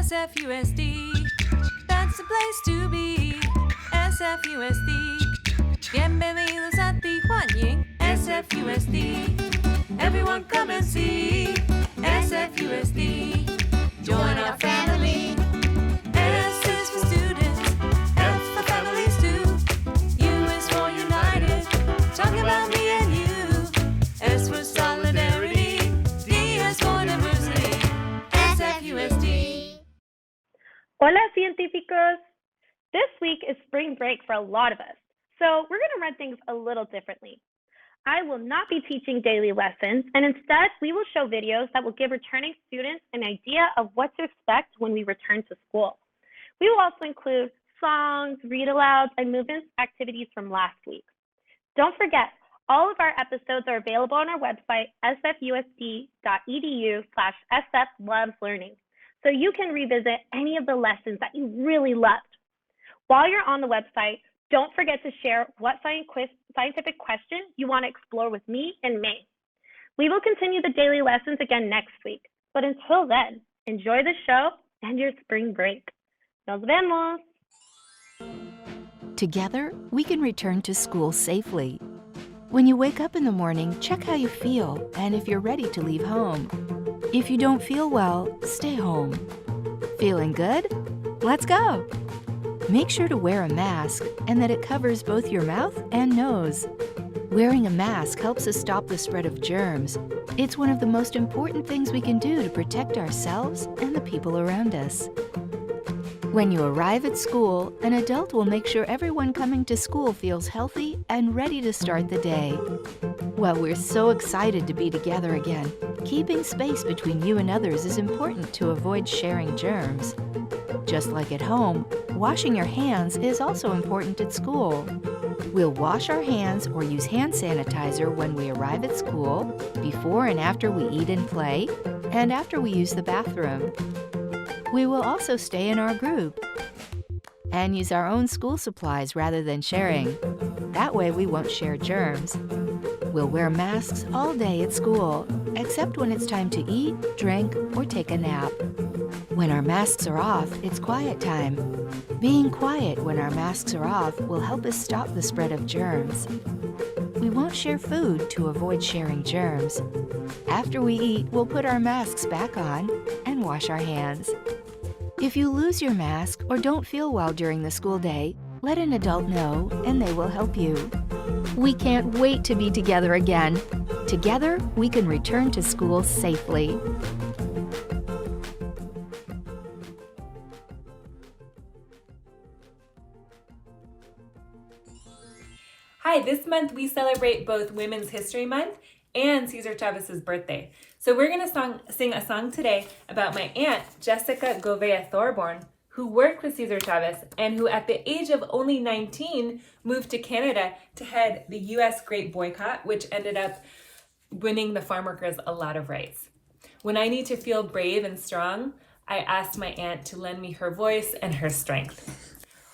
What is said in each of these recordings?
SFUSD, that's the place to be. SFUSD, bienvenidos a Tijuana. SFUSD, everyone come and see. SFUSD, join our family. S is for students, F for families too. U is for united, talking about me and you. S for solidarity, D is for diversity. SFUSD. Hola, científicos! This week is spring break for a lot of us, so we're going to run things a little differently. I will not be teaching daily lessons, and instead we will show videos that will give returning students an idea of what to expect when we return to school. We will also include songs, read-alouds, and movement activities from last week. Don't forget, all of our episodes are available on our website, sfusd.edu/sfloveslearning, so you can revisit any of the lessons that you really loved. While you're on the website, don't forget to share what scientific question you want to explore with me in May. We will continue the daily lessons again next week, but until then, enjoy the show and your spring break. Nos vemos! Together, we can return to school safely. When you wake up in the morning, check how you feel and if you're ready to leave home. If you don't feel well, stay home. Feeling good? Let's go! Make sure to wear a mask and that it covers both your mouth and nose. Wearing a mask helps us stop the spread of germs. It's one of the most important things we can do to protect ourselves and the people around us. When you arrive at school, an adult will make sure everyone coming to school feels healthy and ready to start the day. Well, we're so excited to be together again. Keeping space between you and others is important to avoid sharing germs. Just like at home, washing your hands is also important at school. We'll wash our hands or use hand sanitizer when we arrive at school, before and after we eat and play, and after we use the bathroom. We will also stay in our group and use our own school supplies rather than sharing. That way we won't share germs. We'll wear masks all day at school, except when it's time to eat, drink, or take a nap. When our masks are off, it's quiet time. Being quiet when our masks are off will help us stop the spread of germs. We won't share food to avoid sharing germs. After we eat, we'll put our masks back on and wash our hands. If you lose your mask or don't feel well during the school day, let an adult know and they will help you. We can't wait to be together again. Together, we can return to school safely. Hi, this month we celebrate both Women's History Month and Cesar Chavez's birthday. So we're going to sing a song today about my aunt, Jessica Govea Thorborn, who worked with Cesar Chavez and who at the age of only 19 moved to Canada to head the U.S. Great Boycott, which ended up winning the farm workers a lot of rights. When I need to feel brave and strong, I asked my aunt to lend me her voice and her strength.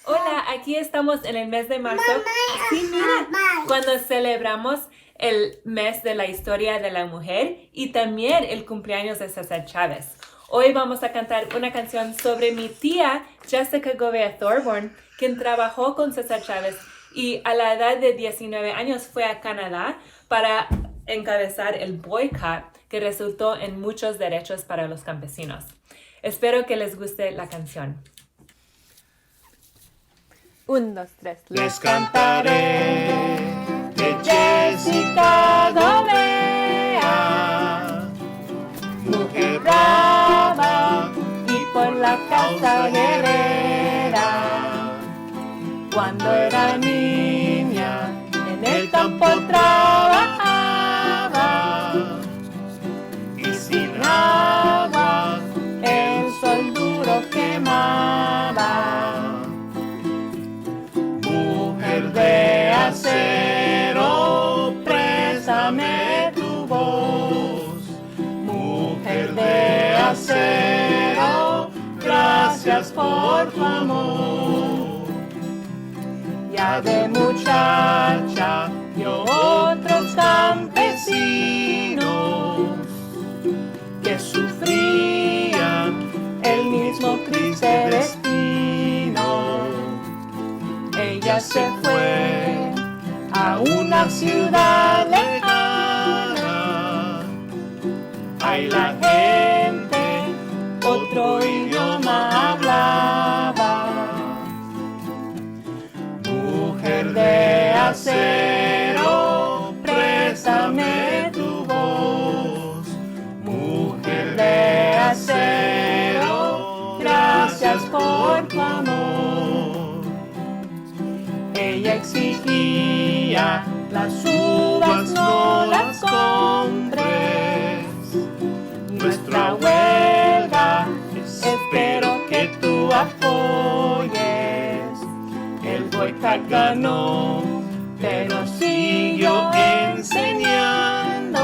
Hola, aquí estamos en el mes de marzo. Sí, mira, cuando celebramos el mes de la historia de la mujer y también el cumpleaños de César Chávez. Hoy vamos a cantar una canción sobre mi tía Jessica Govea Thorborn, quien trabajó con César Chávez y a la edad de 19 años fue a Canadá para encabezar el boicot que resultó en muchos derechos para los campesinos. Espero que les guste la canción. 1, 2, 3. Les cantaré de Jessica Govea, mujer brava Y por la casa guerrera, cuando era niña en el campo trabajaba y sin agua el sol duro quemaba. Mujer de acero, préstame tu voz. Mujer de acero, gracias por tu amor. Ya de muchacha vio otros campesinos que sufrían el mismo pasó triste destino. Ella se fue a una ciudad lejana. Ahí la gente otro idioma hablaba. Mujer de acero, préstame tu voz. Mujer de acero, gracias por tu amor. Ella exigía las uvas no las compres. Nuestra huelga, espero que tú apoyes. El boicot ganó, pero siguió enseñando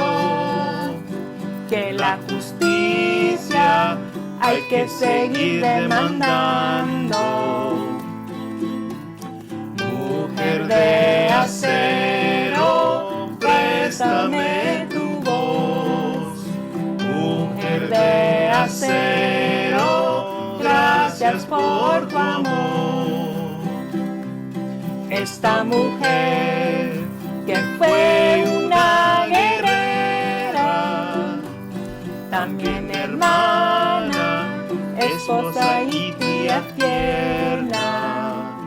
que la justicia hay que seguir demandando. Mujer de acero, préstame tu voz. Mujer de acero, gracias por tu amor. Esta mujer que fue una guerrera, también hermana, esposa y tía tierna.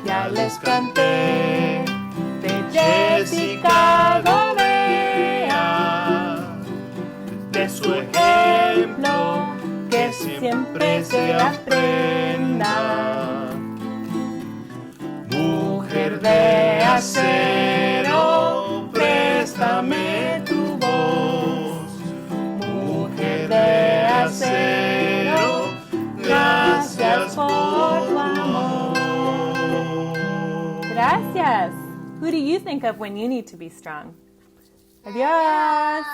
Ya les canté de Jessica Govea, de su ejemplo que siempre se aprenda. Mujer de acero, préstame tu voz. Mujer de acero, gracias por tu amor. Gracias. Who do you think of when you need to be strong? Adiós.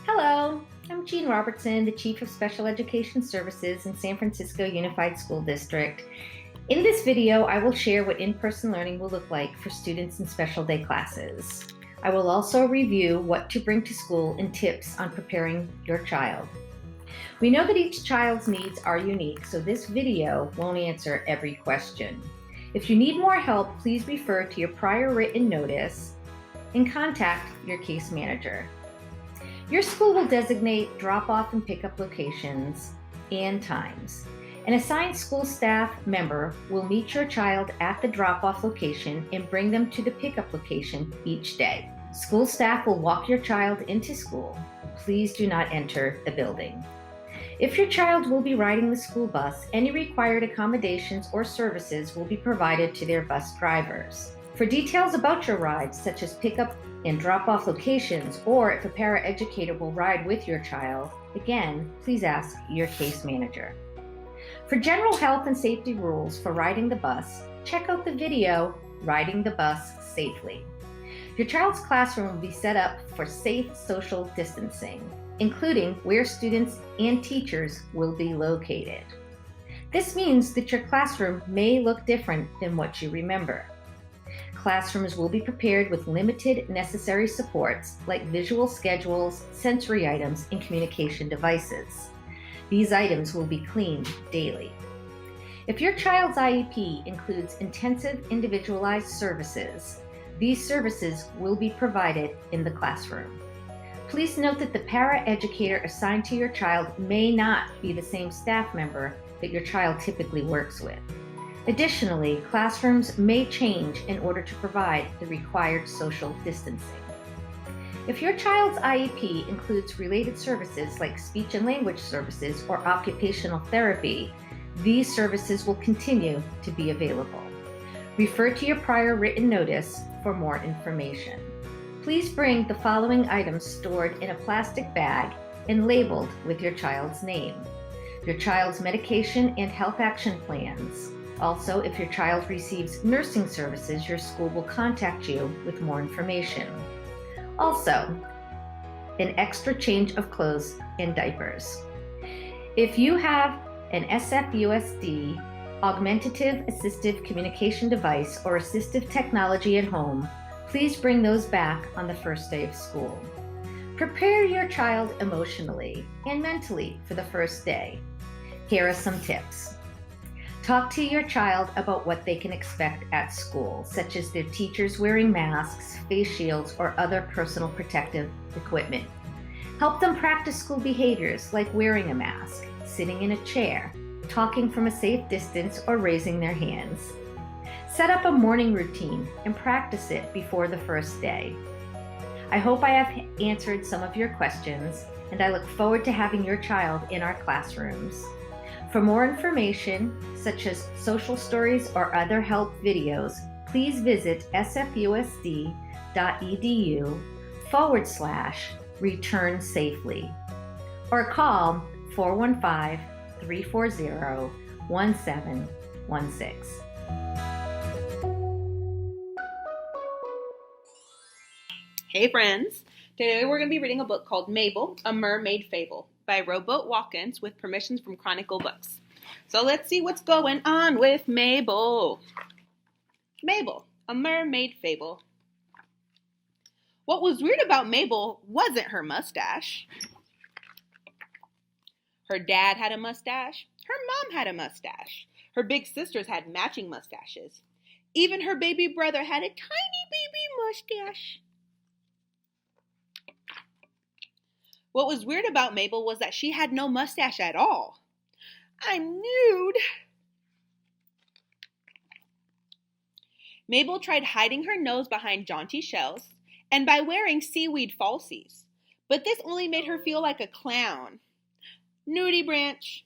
Hello, I'm Jean Robertson, the Chief of Special Education Services in San Francisco Unified School District. In this video, I will share what in-person learning will look like for students in special day classes. I will also review what to bring to school and tips on preparing your child. We know that each child's needs are unique, so this video won't answer every question. If you need more help, please refer to your prior written notice and contact your case manager. Your school will designate drop-off and pickup locations and times. An assigned school staff member will meet your child at the drop-off location and bring them to the pickup location each day. School staff will walk your child into school. Please do not enter the building. If your child will be riding the school bus, any required accommodations or services will be provided to their bus drivers. For details about your rides, such as pickup and drop-off locations, or if a paraeducator will ride with your child, again, please ask your case manager. For general health and safety rules for riding the bus, check out the video, Riding the Bus Safely. Your child's classroom will be set up for safe social distancing, including where students and teachers will be located. This means that your classroom may look different than what you remember. Classrooms will be prepared with limited necessary supports like visual schedules, sensory items, and communication devices. These items will be cleaned daily. If your child's IEP includes intensive individualized services, these services will be provided in the classroom. Please note that the paraeducator assigned to your child may not be the same staff member that your child typically works with. Additionally, classrooms may change in order to provide the required social distancing. If your child's IEP includes related services like speech and language services or occupational therapy, these services will continue to be available. Refer to your prior written notice for more information. Please bring the following items stored in a plastic bag and labeled with your child's name: your child's medication and health action plans. Also, if your child receives nursing services, your school will contact you with more information. Also, an extra change of clothes and diapers. If you have an SFUSD, Augmentative Assistive Communication Device, or assistive technology at home, Please bring those back on the first day of school. Prepare your child emotionally and mentally for the first day. Here are some tips. Talk to your child about what they can expect at school, such as their teachers wearing masks, face shields, or other personal protective equipment. Help them practice school behaviors like wearing a mask, sitting in a chair, talking from a safe distance, or raising their hands. Set up a morning routine and practice it before the first day. I hope I have answered some of your questions, and I look forward to having your child in our classrooms. For more information, such as social stories or other help videos, please visit sfusd.edu/return safely or call 415-340-1716. Hey friends! Today we're going to be reading a book called Mabel, A Mermaid Fable by Rowboat Watkins with permissions from Chronicle Books. So let's see what's going on with Mabel. Mabel, A Mermaid Fable. What was weird about Mabel wasn't her mustache. Her dad had a mustache. Her mom had a mustache. Her big sisters had matching mustaches. Even her baby brother had a tiny baby mustache. What was weird about Mabel was that she had no mustache at all. I'm nude. Mabel tried hiding her nose behind jaunty shells and by wearing seaweed falsies, but this only made her feel like a clown. Nudie Branch.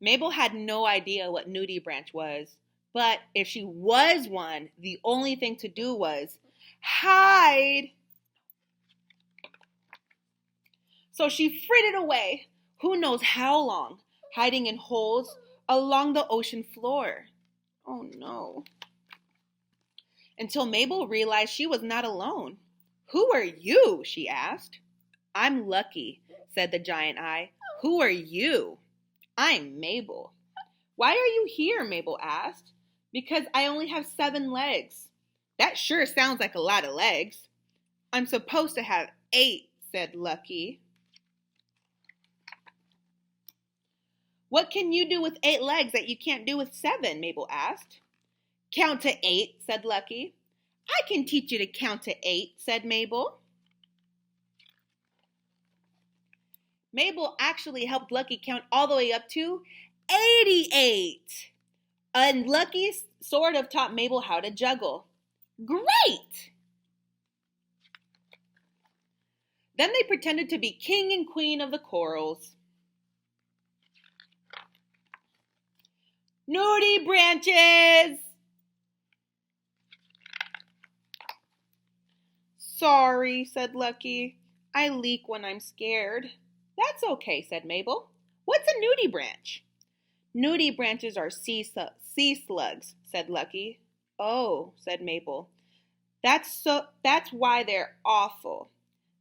Mabel had no idea what Nudie Branch was, but if she was one, the only thing to do was hide. So she frittered away, who knows how long, hiding in holes along the ocean floor. Oh no. Until Mabel realized she was not alone. Who are you? She asked. I'm Lucky, said the giant eye. Who are you? I'm Mabel. Why are you here? Mabel asked. Because I only have 7 legs. That sure sounds like a lot of legs. I'm supposed to have 8, said Lucky. What can you do with 8 legs that you can't do with 7? Mabel asked. Count to 8, said Lucky. I can teach you to count to 8, said Mabel. Mabel actually helped Lucky count all the way up to 88. And Lucky sort of taught Mabel how to juggle. Great! Then they pretended to be king and queen of the corals. Nudie Branches! Sorry, said Lucky. I leak when I'm scared. That's okay, said Mabel. What's a nudie branch? Nudie branches are sea slugs, said Lucky. Oh, said Mabel. That's why they're awful.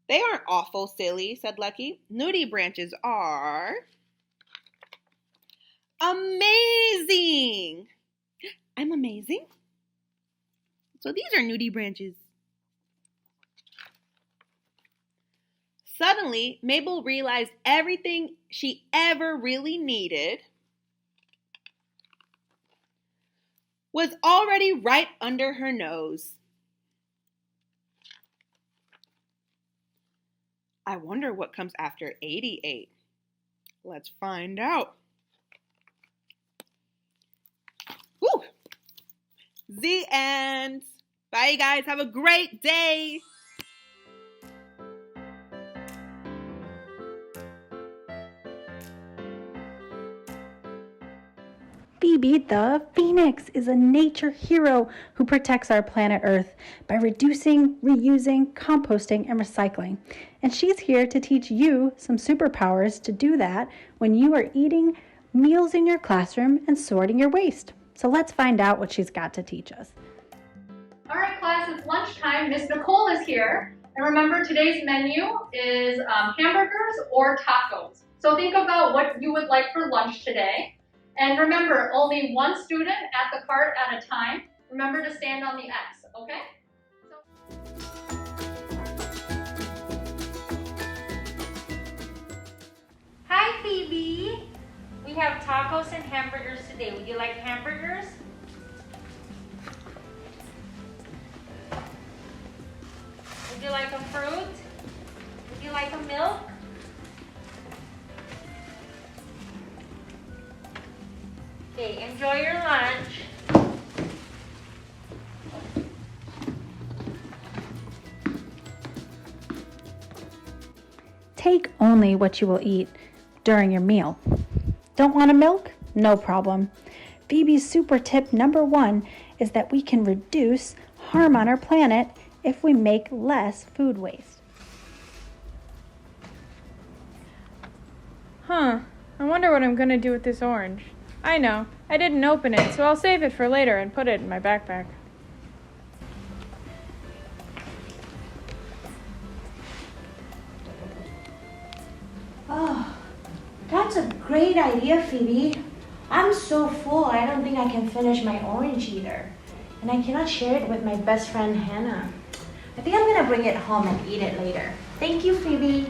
They aren't awful, silly, said Lucky. Nudie branches are amazing. I'm amazing? So these are nudie branches. Suddenly, Mabel realized everything she ever really needed was already right under her nose. I wonder what comes after 88. Let's find out. Woo! The end. Bye, you guys. Have a great day. Phoebe the Phoenix is a nature hero who protects our planet Earth by reducing, reusing, composting, and recycling. And she's here to teach you some superpowers to do that when you are eating meals in your classroom and sorting your waste. So let's find out what she's got to teach us. All right, class, it's lunchtime. Miss Nicole is here. And remember, today's menu is hamburgers or tacos. So think about what you would like for lunch today. And remember, only one student at the cart at a time. remember to stand on the X, okay? Hi, Phoebe. We have tacos and hamburgers today. Would you like hamburgers? Would you like a fruit? Would you like a milk? Okay, enjoy your lunch. Take only what you will eat during your meal. Don't want a milk? No problem. Phoebe's super tip number 1 is that we can reduce harm on our planet if we make less food waste. Huh, I wonder what I'm gonna do with this orange. I know, I didn't open it, so I'll save it for later and put it in my backpack. Oh, that's a great idea, Phoebe. I'm so full, I don't think I can finish my orange either. And I cannot share it with my best friend, Hannah. I think I'm gonna bring it home and eat it later. Thank you, Phoebe.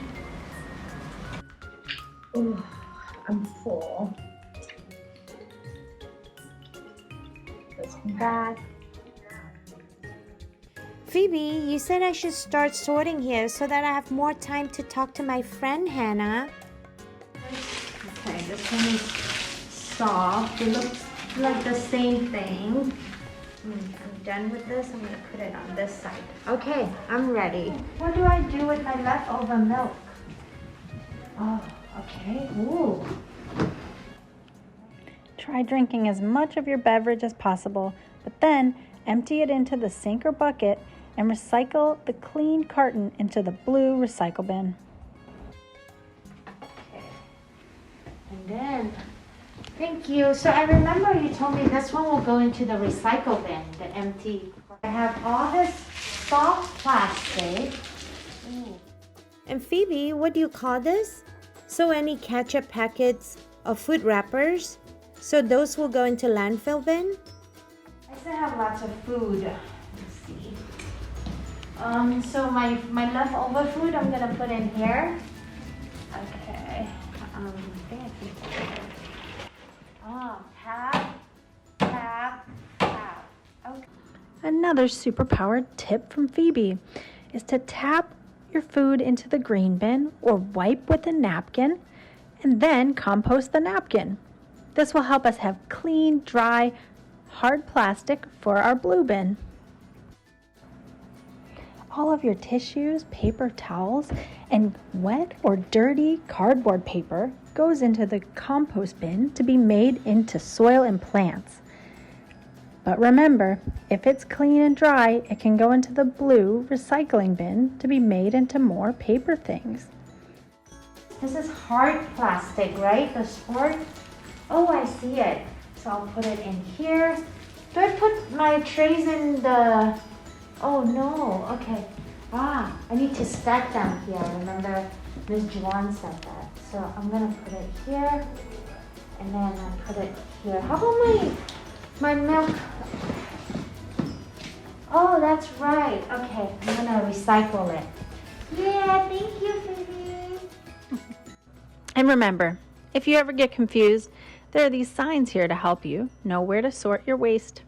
Ooh, I'm full. Let's come back. Phoebe, you said I should start sorting here so that I have more time to talk to my friend Hannah. Okay, this one is soft. It looks like the same thing. I'm done with this. I'm gonna put it on this side. Okay, I'm ready. What do I do with my leftover milk? Oh, okay. Ooh. Try drinking as much of your beverage as possible, but then empty it into the sink or bucket and recycle the clean carton into the blue recycle bin. Okay. And then, thank you. So I remember you told me this one will go into the recycle bin, the empty. I have all this soft plastic. Ooh. And Phoebe, what do you call this? So any ketchup packets or food wrappers? So those will go into landfill bin? I still have lots of food. Let's see. So my leftover food I'm gonna put in here. Okay. I think I can put it. Tap. Okay. Another superpowered tip from Phoebe is to tap your food into the green bin or wipe with a napkin and then compost the napkin. This will help us have clean, dry, hard plastic for our blue bin. All of your tissues, paper towels, and wet or dirty cardboard paper goes into the compost bin to be made into soil and plants. But remember, if it's clean and dry, it can go into the blue recycling bin to be made into more paper things. This is hard plastic, right? The sport. Oh, I see it. So I'll put it in here. Do I put my trays in the... Oh no, okay. I need to stack them here. Remember, Ms. Juan said that. So I'm gonna put it here, and then I put it here. How about my milk? Oh, that's right. Okay, I'm gonna recycle it. Yeah, thank you, Phoebe. And remember, if you ever get confused, there are these signs here to help you know where to sort your waste.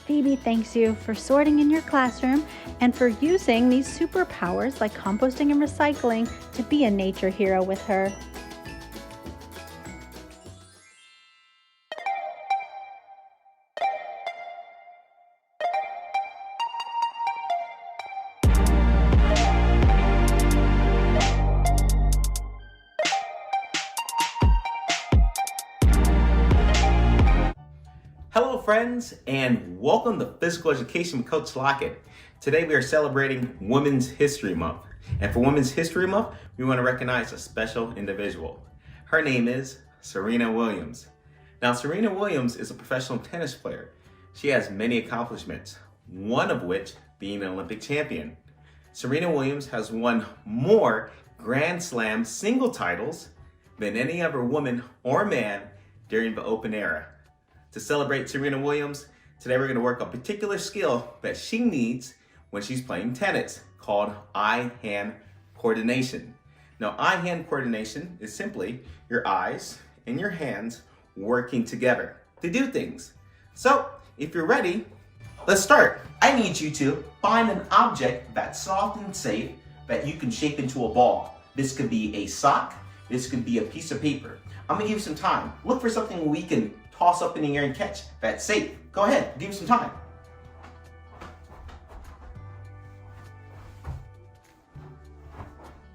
Phoebe thanks you for sorting in your classroom and for using these superpowers like composting and recycling to be a nature hero with her. Hello friends, and welcome to Physical Education with Coach Lockett. Today we are celebrating Women's History Month. And for Women's History Month, we want to recognize a special individual. Her name is Serena Williams. Now, Serena Williams is a professional tennis player. She has many accomplishments, one of which being an Olympic champion. Serena Williams has won more Grand Slam single titles than any other woman or man during the Open era. To celebrate Serena Williams, today we're going to work a particular skill that she needs when she's playing tennis called eye-hand coordination. Now, eye-hand coordination is simply your eyes and your hands working together to do things. So, if you're ready, let's start. I need you to find an object that's soft and safe that you can shape into a ball. This could be a sock, this could be a piece of paper. I'm gonna give you some time. Look for something we can toss up in the air and catch that's safe. Go ahead, give you some time.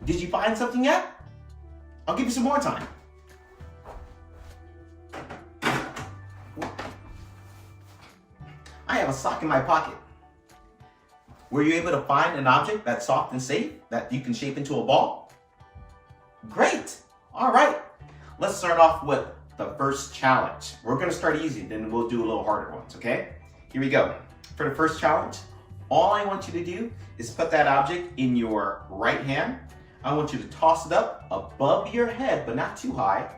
Did you find something yet? I'll give you some more time. I have a sock in my pocket. Were you able to find an object that's soft and safe that you can shape into a ball? Great! All right, let's start off with the first challenge. We're gonna start easy, then we'll do a little harder ones, okay? Here we go. For the first challenge, all I want you to do is put that object in your right hand. I want you to toss it up above your head, but not too high,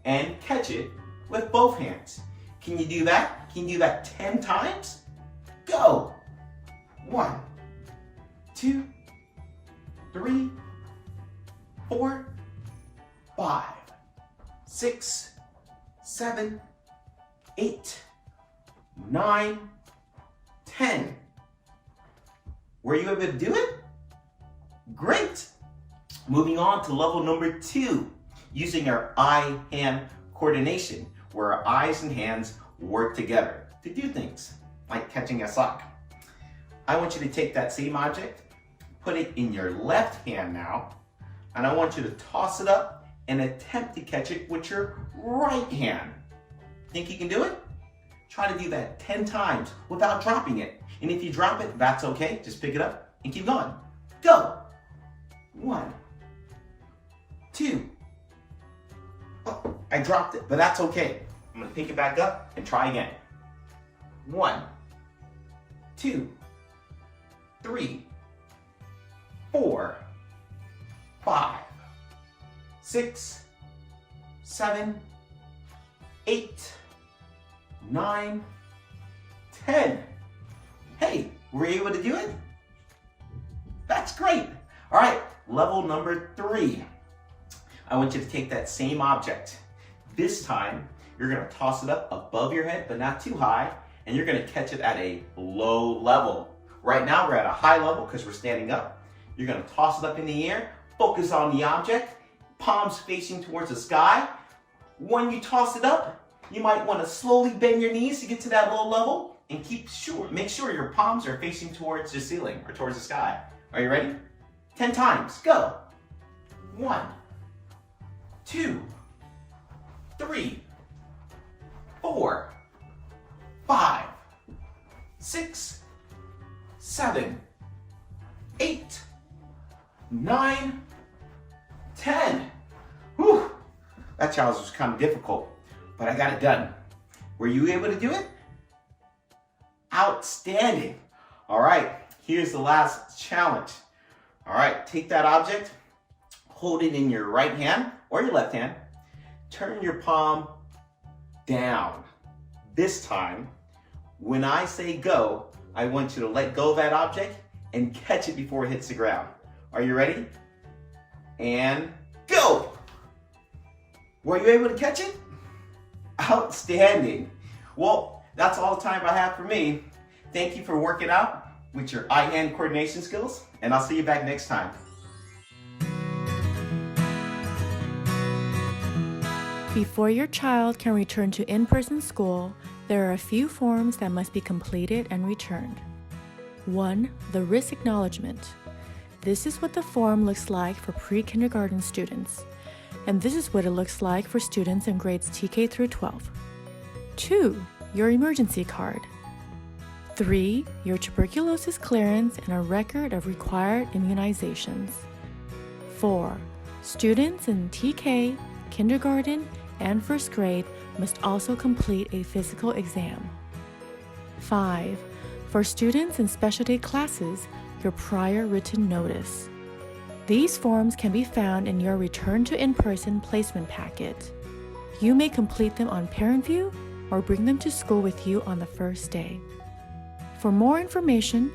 and catch it with both hands. Can you do that? Can you do that 10 times? Go! 1, 2, 3, 4, 5, 6, 7, 8, 9, 10. Were you able to do it? Great! Moving on to level number 2, using our eye-hand coordination, where our eyes and hands work together to do things, like catching a sock. I want you to take that same object, put it in your left hand now, and I want you to toss it up and attempt to catch it with your right hand. Think you can do it? Try to do that 10 times without dropping it. And if you drop it, that's okay. Just pick it up and keep going. Go! 1, 2. Oh, I dropped it, but that's okay. I'm gonna pick it back up and try again. 1, 2, 3, 4, 5, 6, 7, 8, 9, 10. Hey, were you able to do it? That's great. All right, level number 3. I want you to take that same object. This time, you're gonna toss it up above your head, but not too high, and you're gonna catch it at a low level. Right now, we're at a high level because we're standing up. You're gonna toss it up in the air, focus on the object, palms facing towards the sky. When you toss it up, you might wanna slowly bend your knees to get to that low level, and make sure your palms are facing towards the ceiling or towards the sky. Are you ready? 10 times, go. 1, 2, 3, 4, 5, 6, 7, 8, 9, 10. Whew, that challenge was kind of difficult, but I got it done. Were you able to do it? Outstanding. All right, here's the last challenge. All right, take that object, hold it in your right hand or your left hand, turn your palm down. This time, when I say go, I want you to let go of that object and catch it before it hits the ground. Are you ready? And go! Were you able to catch it? Outstanding. Well, that's all the time I have for me. Thank you for working out with your eye-hand coordination skills, and I'll see you back next time. Before your child can return to in-person school, there are a few forms that must be completed and returned. 1. The risk acknowledgement. This is what the form looks like for pre-kindergarten students, and this is what it looks like for students in grades TK through 12. 2. Your emergency card. 3. Your tuberculosis clearance and a record of required immunizations. 4. Students in TK, kindergarten, and first grade must also complete a physical exam. 5. For students in specialty classes, your prior written notice. These forms can be found in your Return to In-Person placement packet. You may complete them on ParentVue or bring them to school with you on the first day. For more information,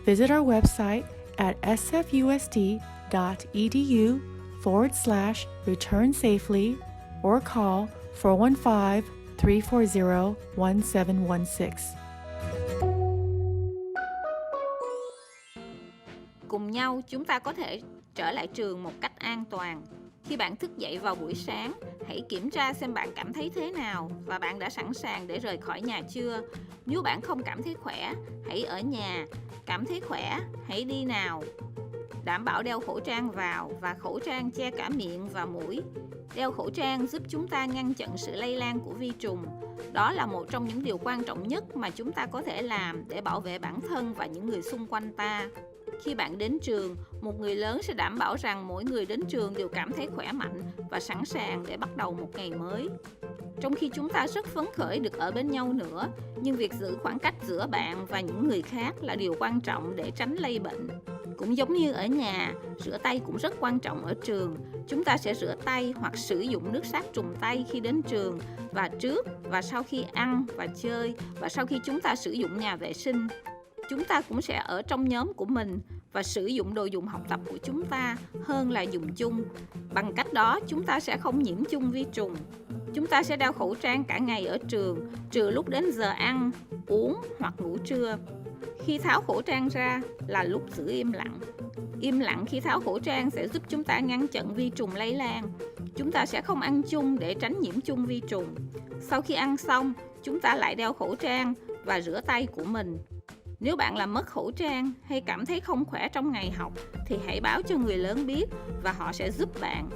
visit our website at sfusd.edu/return safely or call 415-340-1716. Cùng nhau chúng ta có thể trở lại trường một cách an toàn. Khi bạn thức dậy vào buổi sáng, hãy kiểm tra xem bạn cảm thấy thế nào và bạn đã sẵn sàng để rời khỏi nhà chưa. Nếu bạn không cảm thấy khỏe, hãy ở nhà. Cảm thấy khỏe, hãy đi nào. Đảm bảo đeo khẩu trang vào và khẩu trang che cả miệng và mũi. Đeo khẩu trang giúp chúng ta ngăn chặn sự lây lan của vi trùng. Đó là một trong những điều quan trọng nhất mà chúng ta có thể làm để bảo vệ bản thân và những người xung quanh ta. Khi bạn đến trường, một người lớn sẽ đảm bảo rằng mỗi người đến trường đều cảm thấy khỏe mạnh và sẵn sàng để bắt đầu một ngày mới. Trong khi chúng ta rất phấn khởi được ở bên nhau nữa, nhưng việc giữ khoảng cách giữa bạn và những người khác là điều quan trọng để tránh lây bệnh. Cũng giống như ở nhà, rửa tay cũng rất quan trọng ở trường. Chúng ta sẽ rửa tay hoặc sử dụng nước sát trùng tay khi đến trường, và trước và sau khi ăn và chơi, và sau khi chúng ta sử dụng nhà vệ sinh. Chúng ta cũng sẽ ở trong nhóm của mình và sử dụng đồ dùng học tập của chúng ta hơn là dùng chung. Bằng cách đó, chúng ta sẽ không nhiễm chung vi trùng. Chúng ta sẽ đeo khẩu trang cả ngày ở trường, trừ lúc đến giờ ăn, uống hoặc ngủ trưa. Khi tháo khẩu trang ra là lúc giữ im lặng. Im lặng khi tháo khẩu trang sẽ giúp chúng ta ngăn chặn vi trùng lây lan. Chúng ta sẽ không ăn chung để tránh nhiễm chung vi trùng. Sau khi ăn xong, chúng ta lại đeo khẩu trang và rửa tay của mình. Nếu bạn làm mất khẩu trang hay cảm thấy không khỏe trong ngày học thì hãy báo cho người lớn biết và họ sẽ giúp bạn.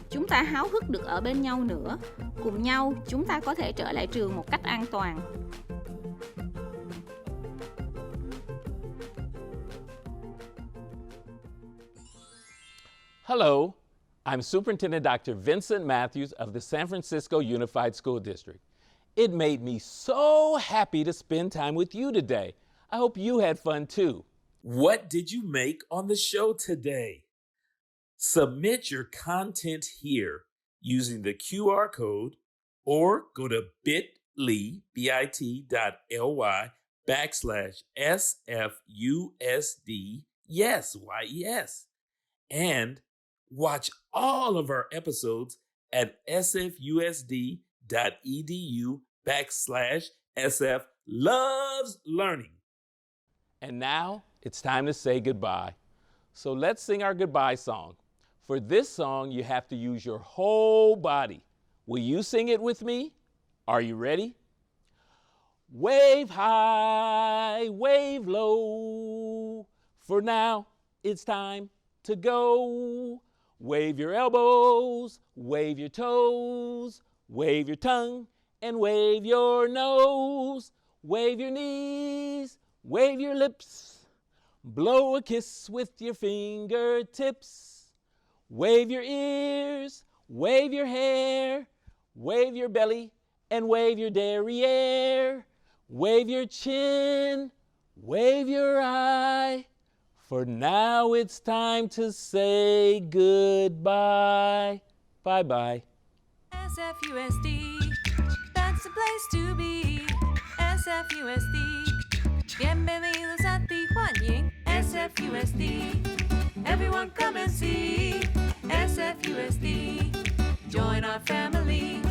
Chúng ta háo hức được ở bên nhau nữa. Cùng nhau, chúng ta có thể trở lại trường một cách an toàn. Hello, I'm Superintendent Dr. Vincent Matthews of the San Francisco Unified School District. It made me so happy to spend time with you today. I hope you had fun too. What did you make on the show today? Submit your content here using the QR code or go to bit.ly/SFUSD, yes, YES, and watch all of our episodes at sfusd.edu/SF loves learning. And now it's time to say goodbye. So let's sing our goodbye song. For this song, you have to use your whole body. Will you sing it with me? Are you ready? Wave high, wave low. For now, it's time to go. Wave your elbows, wave your toes, wave your tongue, and wave your nose. Wave your knees, wave your lips, blow a kiss with your fingertips. Wave your ears, wave your hair, wave your belly, and wave your derriere. Wave your chin, wave your eye. For now it's time to say goodbye. Bye-bye. SFUSD, that's the place to be. SFUSD, bienvenidos a Tijuana. SFUSD, everyone come and see. SFUSD, join our family.